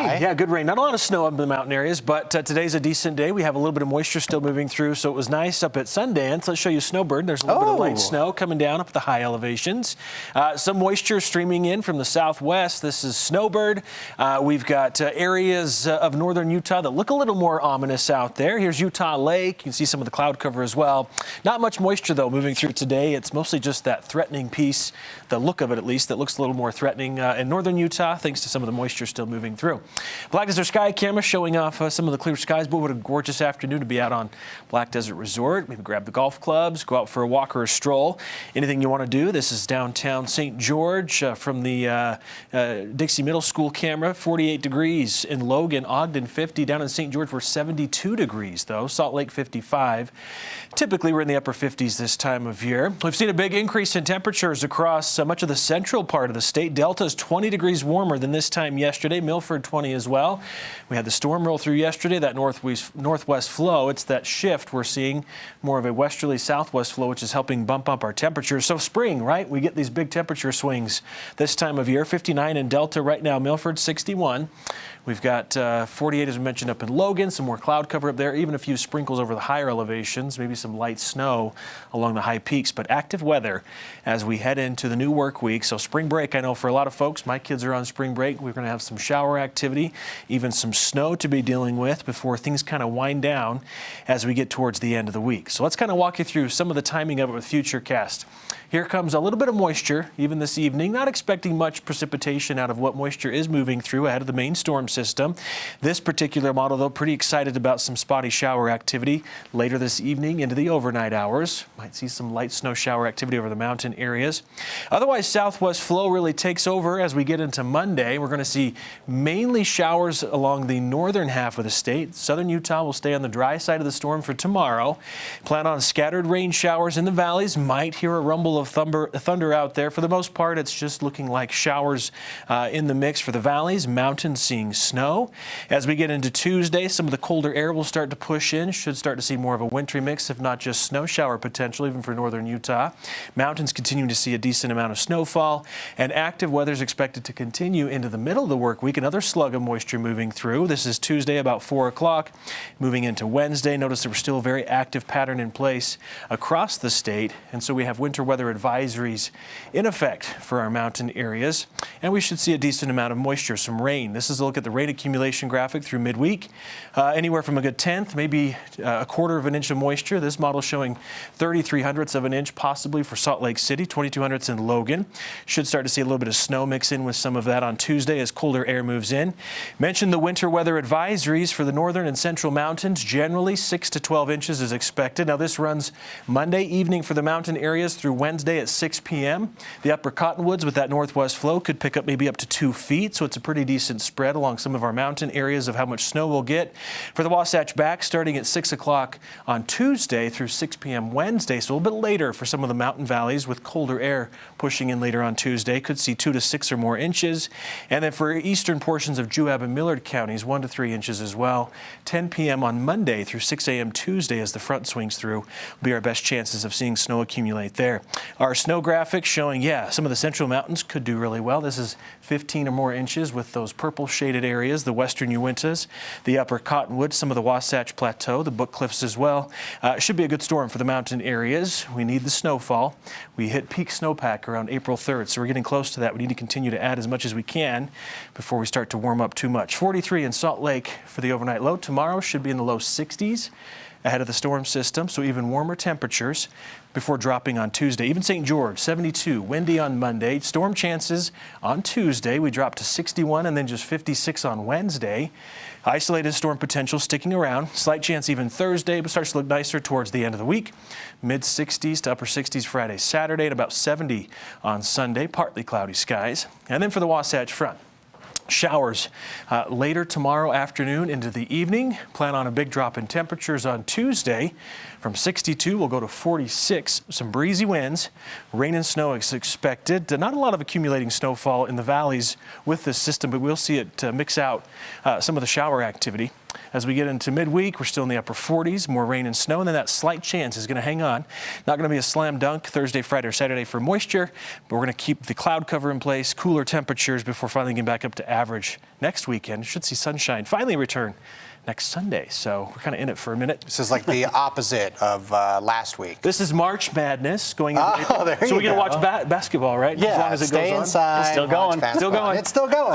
rain. Yeah, good rain. Not a lot of snow up in the mountain areas, but today's a decent day. We have a little bit of moisture still moving through, so it was nice up at Sundance. Let's show you Snowbird. There's a little bit of light snow coming down up at the high elevations. Some moisture streaming in from the southwest. This is Snowbird. We've got areas of northern Utah that look a little more ominous out there. Here's Utah Lake. You can see some of the cloud cover as well. Not much moisture, though, moving through today. It's mostly just that threatening piece, the look of it at least, that looks a little more threatening in northern Utah, thanks to some of the moisture still moving through. Black Desert Sky camera showing off some of the clear skies. But what a gorgeous afternoon to be out on Black Desert Resort. Maybe grab the golf clubs, go out for a walk or a stroll. Anything you want to do. This is downtown St. George from the Dixie Middle School camera. 48 degrees in Logan, Ogden 50. Down in St. George we're 72 degrees though. Salt Lake 55. Typically we're in the upper 50s this time of year. We've seen a big increase in temperatures across much of the central part of the state. Delta is 20 degrees warmer than this time yesterday. Milford 20 as well. We had the storm roll through yesterday, that northwest flow. It's that shift we're seeing, more of a westerly southwest flow, which is helping bump up our temperatures. So spring, right? We get these big temperature swings this time of year. 59 in Delta right now, Milford 61. We've got 48, as we mentioned, up in Logan, some more cloud cover up there, even a few sprinkles over the higher elevations, maybe some light snow along the high peaks, but active weather as we head into the new work week. So spring break, I know for a lot of folks, my kids are on spring break. We're going to have some shower activity, even some snow to be dealing with before things kind of wind down as we get towards the end of the week. So let's kind of walk you through some of the timing of it with Futurecast. Here comes a little bit of moisture even this evening. Not expecting much precipitation out of what moisture is moving through ahead of the main storm system. This particular model, though, pretty excited about some spotty shower activity later this evening into the overnight hours. Might see some light snow shower activity over the mountain areas. Otherwise, southwest flow really takes over as we get into Monday. We're going to see mainly showers along the northern half of the state. Southern Utah will stay on the dry side of the storm for tomorrow. Plan on scattered rain showers in the valleys. Might hear a rumble of thunder out there. For the most part, it's just looking like showers in the mix for the valleys. Mountains seeing snow. As we get into Tuesday, some of the colder air will start to push in. Should start to see more of a wintry mix, if not just snow shower potential, even for northern Utah. Mountains continuing to see a decent amount of snowfall, and active weather is expected to continue into the middle of the work week. Another slug of moisture moving through. This is Tuesday about 4 o'clock. Moving into Wednesday, notice there was still a very active pattern in place across the state, and so we have winter weather advisories in effect for our mountain areas, and we should see a decent amount of moisture, some rain. This is a look at the rain accumulation graphic through midweek. Anywhere from a good tenth, maybe a quarter of an inch of moisture. This model showing 33/100ths of an inch possibly for Salt Lake City, 22/100ths in Logan. Should start to see a little bit of snow mix in with some of that on Tuesday as colder air moves in. Mentioned the winter weather advisories for the northern and central mountains. Generally 6 to 12 inches is expected. Now this runs Monday evening for the mountain areas through Wednesday at 6 p.m. The upper Cottonwoods with that northwest flow could pick up maybe up to 2 feet, so it's a pretty decent spread along some of our mountain areas of how much snow we'll get. For the Wasatch back, starting at 6 o'clock on Tuesday through 6 p.m. Wednesday, so a little bit later for some of the mountain valleys with colder air pushing in later on Tuesday. Could see 2 to 6 or more inches. And then for eastern portions of Juab and Millard counties, 1 to 3 inches as well. 10 p.m. on Monday through 6 a.m. Tuesday as the front swings through will be our best chances of seeing snow accumulate there. Our snow graphic showing, some of the central mountains could do really well. This is 15 or more inches with those purple shaded areas, the western Uintas, the upper Cottonwood, some of the Wasatch Plateau, the Book Cliffs as well. Should be a good storm for the mountain areas. We need the snowfall. We hit peak snowpack around April 3rd, so we're getting close to that. We need to continue to add as much as we can before we start to warm up too much. 43 in Salt Lake for the overnight low. Tomorrow should be in the low 60s. Ahead of the storm system, so even warmer temperatures before dropping on Tuesday. Even St. George, 72, windy on Monday. Storm chances on Tuesday, we drop to 61 and then just 56 on Wednesday. Isolated storm potential sticking around. Slight chance even Thursday, but starts to look nicer towards the end of the week. Mid-60s to upper 60s Friday, Saturday, and about 70 on Sunday. Partly cloudy skies. And then for the Wasatch Front. Showers later tomorrow afternoon into the evening. Plan on a big drop in temperatures on Tuesday. From 62, we'll go to 46. Some breezy winds. Rain and snow is expected. Not a lot of accumulating snowfall in the valleys with this system, but we'll see it mix out some of the shower activity. As we get into midweek, we're still in the upper 40s, more rain and snow, and then that slight chance is going to hang on. Not going to be a slam dunk Thursday, Friday, or Saturday for moisture, but we're going to keep the cloud cover in place, cooler temperatures before finally getting back up to average next weekend. Should see sunshine finally return next Sunday, so we're kind of in it for a minute. This is like the opposite of last week. This is March Madness going into April. So we're going to watch basketball, right? Yeah, as long as it stay goes inside. On. It's still going. Still going. It's still going.